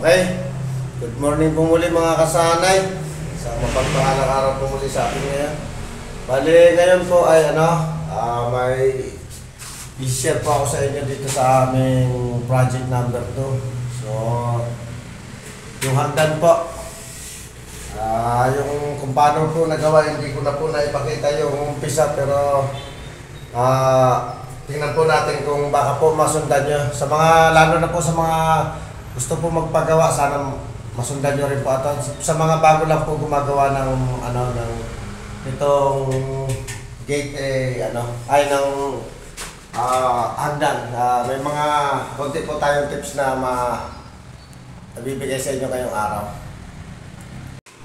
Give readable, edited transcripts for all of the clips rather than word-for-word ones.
Okay, good morning po muli mga kasanay. Sa mapagpahalang araw po muli sa atin ngayon. Bali, ngayon po ay may i-share po ako sa inyo dito sa aming project number 2. So, yung hagdan po, yung kung paano po nagawa, hindi ko na po naipakita yung umpisa, pero tingnan po natin kung baka po masundan nyo. Sa mga, lalo na po sa mga gusto po magpagawa, sana masundan nyo rin po ito. Sa mga bago lang po gumagawa ng itong gate ng hagdan. May mga konti po tayong tips na mabibigay sa inyo ngayong araw.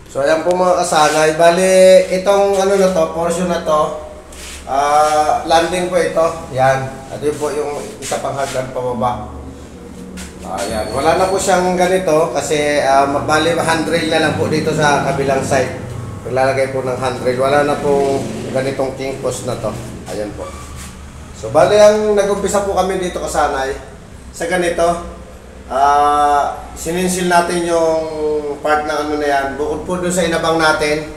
So ayan po mga kasanay, bali itong na to, portion na to, landing po ito. Yan, ito po yung isa pang hagdan pababa. Ayan, wala na po siyang ganito kasi bali handrail na lang po dito sa kabilang side. Paglalagay po ng handrail, wala na po ganitong king post na to. Ayan po. So bali ang nag-umpisa po kami dito kasanay sa ganito. Sininsil natin yung part ng na yan. Bukod po dun sa inabang natin,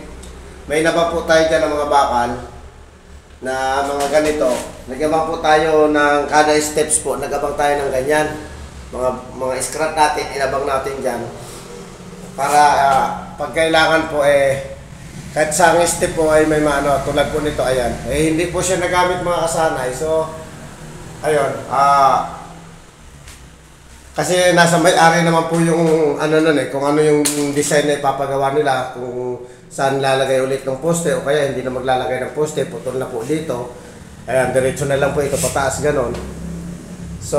may inabang po tayo dyan ng mga bakal na mga ganito. Nagabang po tayo ng kada steps po, nagabang tayo ng ganyan. Mga scrap natin, inabang natin dyan para pag kailangan po kahit sa step po ay may tulad po nito, ayan, hindi po siya nagamit mga kasanay. So ayun, kasi nasa may-ari naman po yung kung ano yung design na ipapagawa nila, kung saan lalagay ulit ng poste o kaya hindi na maglalagay ng poste, putol na po dito. Ayan, diretso na lang po ito pataas, ganon. So,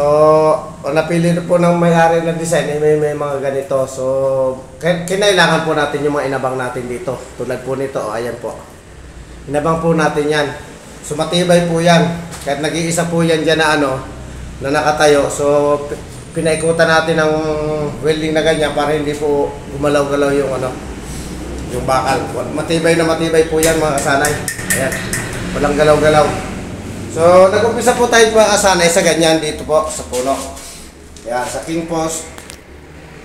napili po ng may-ari ng design, may mga ganito. So, kinailangan po natin yung mga inabang natin dito. Tulad po nito, ayan po. Inabang po natin yan. So, matibay po yan. Kahit nag-iisa po yan dyan na nakatayo. So, pinaikutan natin ng welding na ganyan para hindi po gumalaw-galaw yung bakal. Matibay na matibay po yan mga kasanay. Ayan, walang galaw-galaw. So, nag-umpisa po tayo mga kasanay sa ganyan dito po sa puno. Ayan, sa king post.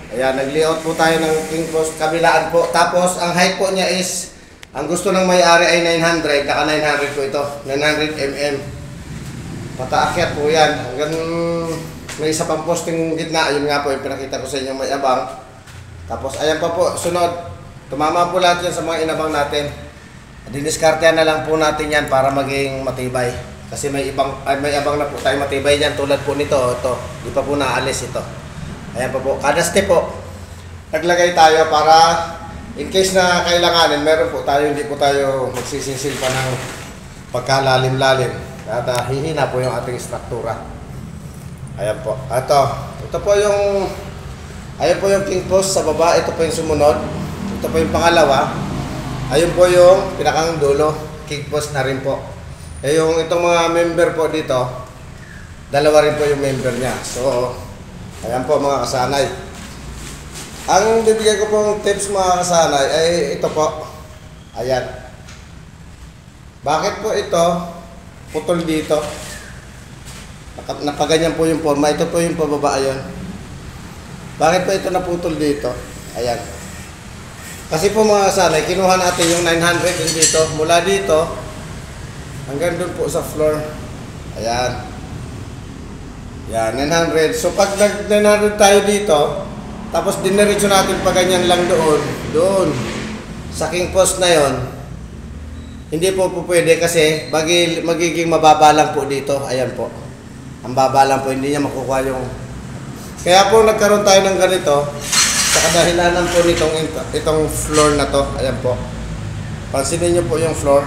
Ayan, nag-layout po tayo ng king post, kabilaan po. Tapos, ang height po niya is, ang gusto ng may-ari ay 900, naka 900 po ito, 900 mm. Pataakyat po yan. Hanggang may isa pang posting gitna, ayun nga po yung pinakita ko sa inyo may abang. Tapos, ayan pa po, sunod. Tumama po lahat yan sa mga inabang natin. Diniskartehan na lang po natin yan para maging matibay. Kasi may abang na po tayo matibay dyan. Tulad po nito, ito. Di pa po naalis ito. Ayan pa po. Kada step po, naglagay tayo para in case na kailanganin, meron po tayo, hindi po tayo magsisisil pa ng pagkalalim-lalim. At hihina po yung ating struktura. Ayan po. Ito po yung, ayan po yung king post sa baba. Ito po yung sumunod. Ito po yung pangalawa. Ayun po yung pinakang dulo. King post na rin po. Yung itong mga member po dito, dalawa rin po yung member niya. So, ayan po mga kasanay. Ang bibigay ko pong tips mga kasanay ay ito po. Ayan. Bakit po ito putol dito? Napaganyan po yung forma. Ito po yung pababa, ayan. Bakit po ito naputol dito? Ayan. Kasi po mga kasanay, kinuha natin yung 900 din dito. Mula dito hanggang doon po sa floor. Ayan. Yan, 900. So pag 900 tayo dito, tapos diniretso natin pa ganyan lang doon sa king post na yon, hindi po pwede kasi magiging mababa lang po dito. Ayan po. Ang baba lang po, hindi niya makukuha yung... Kaya po nagkaroon tayo ng ganito sa kadahilanan po itong floor na to. Ayan po. Pansinin niyo po yung floor.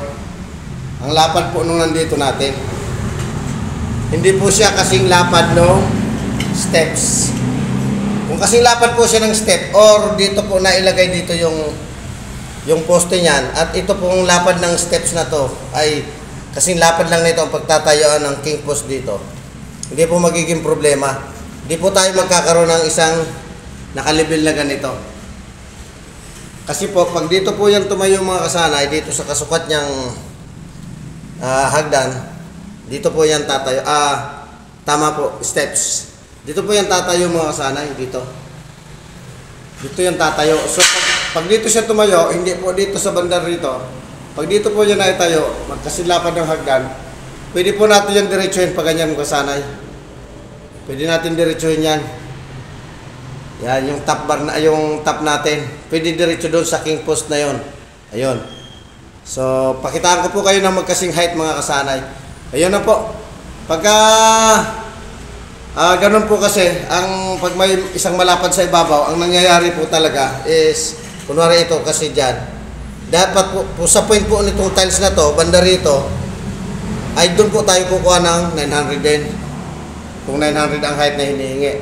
Ang lapad po nung nandito natin. Hindi po siya kasing lapad ng steps. Kung kasing lapad po siya ng step or dito po nailagay dito yung poste niyan at ito pong lapad ng steps na to ay kasing lapad lang nito ang pagtatayuan ng king post dito. Hindi po magiging problema. Hindi po tayo magkakaroon ng isang nakalibil na ganito. Kasi po pag dito po yan tumayo mga kasanay, dito sa kasukat niyang hagdan, dito po yan tatayo. Tama po, steps. Dito po yan tatayo mga kasanay, dito. Dito yung tatayo. So, pag dito siya tumayo, hindi po dito sa bandar rito. Pag dito po yan ay tayo, magkasilapan ng hagdan, pwede po natin yung diretsuhin pag ganyan kasanay. Pwede natin diretsuhin yan. Yan, yung top bar na, yung top natin. Pwede diretso doon sa king post na yon. Ayun. So, pakitaan ko po kayo ng magkasing height mga kasanay. Ayun na po. Pagka ganun po kasi, pag may isang malapad sa ibabaw, ang nangyayari po talaga is, kunwari ito kasi dyan, dapat po sa point po nitong tiles na to, banda rito, ay doon po tayo kukuha ng 900 din. Kung 900 ang height na hinihingi.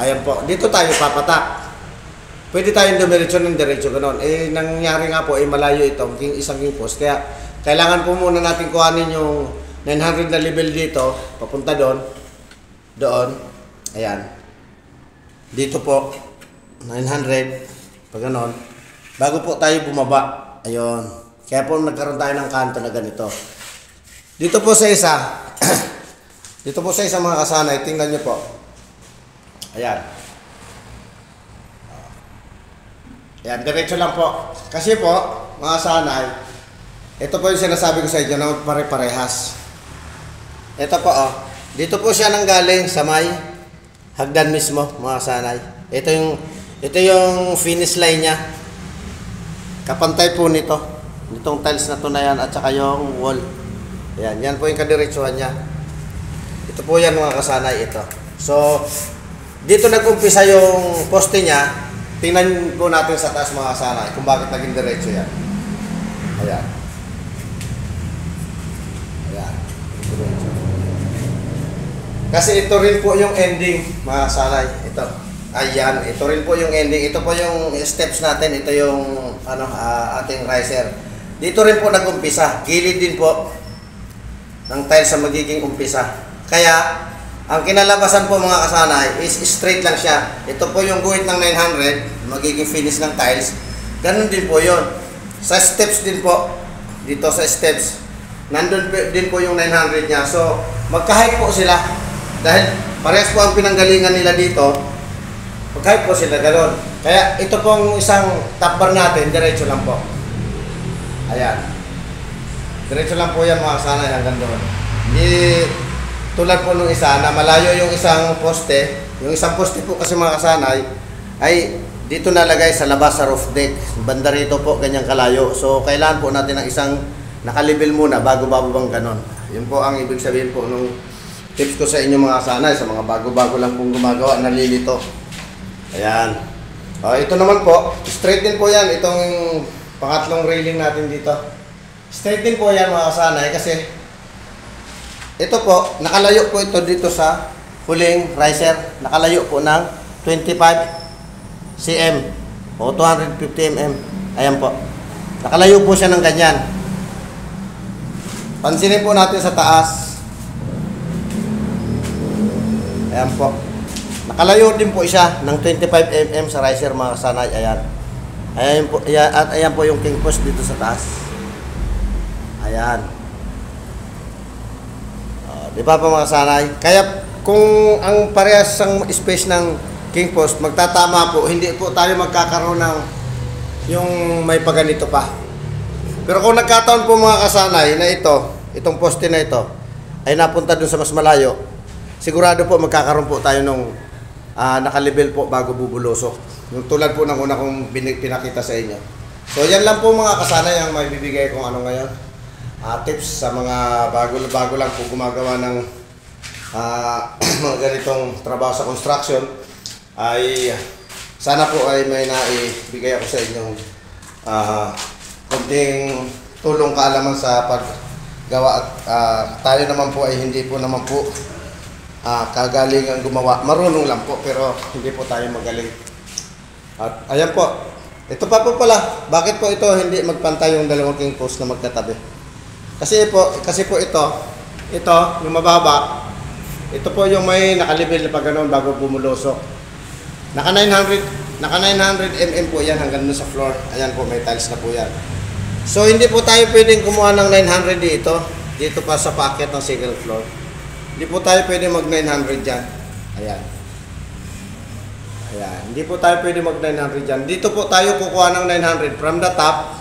Ayan po, dito tayo papatak. Pwede tayong dumiretso ng diretso ganun. Eh, nangyari nga po, malayo ito, isang king post. Kaya, kailangan po muna natin kuhanin yung 900 na level dito, papunta doon. Doon. Ayan. Dito po, 900. Pag ganun. Bago po tayo bumaba. Ayun. Kaya po nagkaroon tayo ng kanto na ganito. Dito po sa isa, dito po sa isa mga kasanay, tingnan nyo po. Ayan. Ayan, diretso lang po. Kasi po, mga sanay, ito po yung sinasabi ko sa inyo na pare-parehas. Ito po, dito po siya nanggaling sa may hagdan mismo, mga sanay. Ito yung finish line niya. Kapantay po nito. Itong tiles na to na yan at saka yung wall. Ayan, yan po yung kadiretsuhan niya. Ito po yan mga kasanay, ito. So, dito nag-umpisa yung poste niya. Tingnan po natin sa taas mga kasanay kung bakit naging diretso yan. Ayan. Ayan. Kasi ito rin po yung ending mga kasanay. Ito. Ayan. Ito rin po yung ending. Ito po yung steps natin. Ito yung ating riser. Dito rin po nag-umpisa. Gilid din po ng tiles sa magiging umpisa. Kaya, ang kinalabasan po mga kasanay is straight lang siya. Ito po yung guhit ng 900, magiging finish ng tiles. Ganun din po yon. Sa steps din po, dito sa steps, nandun din po yung 900 niya. So, magka-height po sila. Dahil parehas po ang pinanggalingan nila dito, magka-height po sila ganun. Kaya ito pong isang top bar natin, diretso lang po. Ayan. Diretso lang po yan mga kasanay hanggang doon. Hindi tulad po nung isa na malayo yung isang poste. Yung isang poste po kasi mga kasanay ay dito nalagay sa labas sa roof deck. Banda rito po ganyang kalayo. So kailangan po natin ng isang nakalibel muna bago bababang ganon. Yun po ang ibig sabihin po nung tips ko sa inyo mga kasanay, sa mga bago-bago lang pong gumagawa, nalilito. Ayan. Ito naman po, straight din po yan. Itong pangatlong railing natin dito. Straight din po yan mga kasanay kasi ito po, nakalayo po ito dito sa huling riser. Nakalayo po ng 25 cm o 250 mm. Ayan po. Nakalayo po siya ng ganyan. Pansinin po natin sa taas. Ayan po. Nakalayo din po siya ng 25 mm sa riser mga kasanay. Ayan. Ayan po, at ayan po yung king post dito sa taas. Ayan. Di ba pa mga sanay? Kaya kung ang parehas ang space ng king post magtatama po, hindi po tayo magkakaroon ng yung may paganito pa. Pero kung nagkataon po mga kasanay na itong poste na ito ay napunta dun sa mas malayo, sigurado po magkakaroon po tayo nung nakalibel po bago bubulosok. Yung tulad po ng una kong pinakita sa inyo. So yan lang po mga kasanay ang may bibigay kong ano ngayon. Tips sa mga bago lang po gumagawa ng mga ganitong trabaho sa construction ay sana po ay may naibigay ako sa inyong konting tulong kaalaman sa paggawa at tayo naman po ay hindi po naman po kagalingan gumawa, marunong lang po pero hindi po tayo magaling. At ayan po, ito pa po pala, bakit po ito hindi magpantay yung dalawang king post na magkatabi? Kasi po ito yung mababa, ito po yung may nakalibel na pag ganun bago bumulosok. Naka 900 mm po yan hanggang sa floor. Ayan po, may tiles na po yan. So hindi po tayo pwedeng kumuha ng 900 dito pa sa packet ng single floor. Hindi po tayo pwedeng mag 900 dyan. Ayan. Ayan. Hindi po tayo pwede mag 900 dyan. Dito po tayo kukuha ng 900 from the top.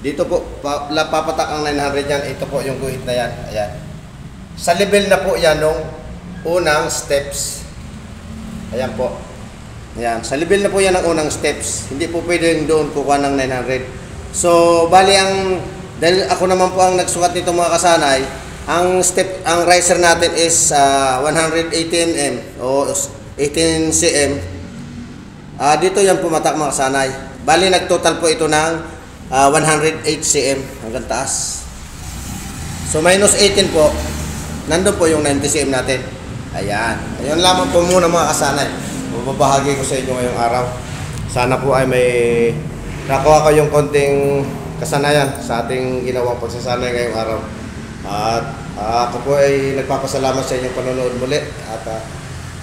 Dito po papatak ang 900 yan. Ito po yung guhit na yan. Ayan. Sa level na po yan nung unang steps. Ayan po. Ayan. Sa level na po yan ng unang steps. Hindi po pwede doon kukuha ng 900. So, bali dahil ako naman po ang nagsukat nito mga kasanay, ang riser natin is 180 mm o 18 cm. Dito yan pumatak mga kasanay. Bali nagtotal po ito ng 108 cm hanggang taas. So minus 18 po, nandun po yung 90 cm natin. Ayan. Ayun lamang po muna mga kasanay. Mababahagi ko sa inyo ngayong araw. Sana po ay may nakuha kayong konting kasanayan sa ating ginawang pagsasanay ngayong araw. At ako po ay nagpapasalamat sa inyong panonood muli. At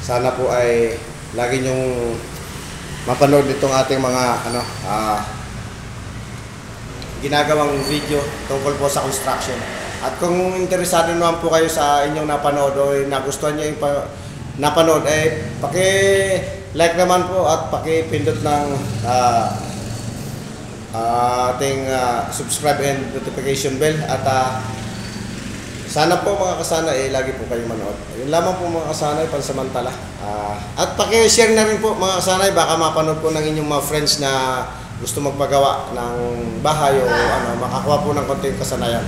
sana po ay lagi nyong mapanood itong ating mga ginagawang video tungkol po sa construction. At kung interesado naman po kayo sa inyong napanood o nagustuhan nyo yung napanood, paki-like naman po at paki-pindot ng ating subscribe and notification bell. At sana po mga kasanay lagi po kayong manood. Yun lamang po mga kasanay, pansamantala. At paki-share na rin po mga kasanay, baka mapanood po ng inyong mga friends na gusto magpagawa ng bahay o makakuha po ng konting kasanayan.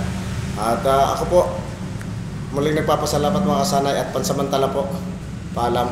At ako po muling nagpapasalamat mga kasanay at pansamantala po. Paalam.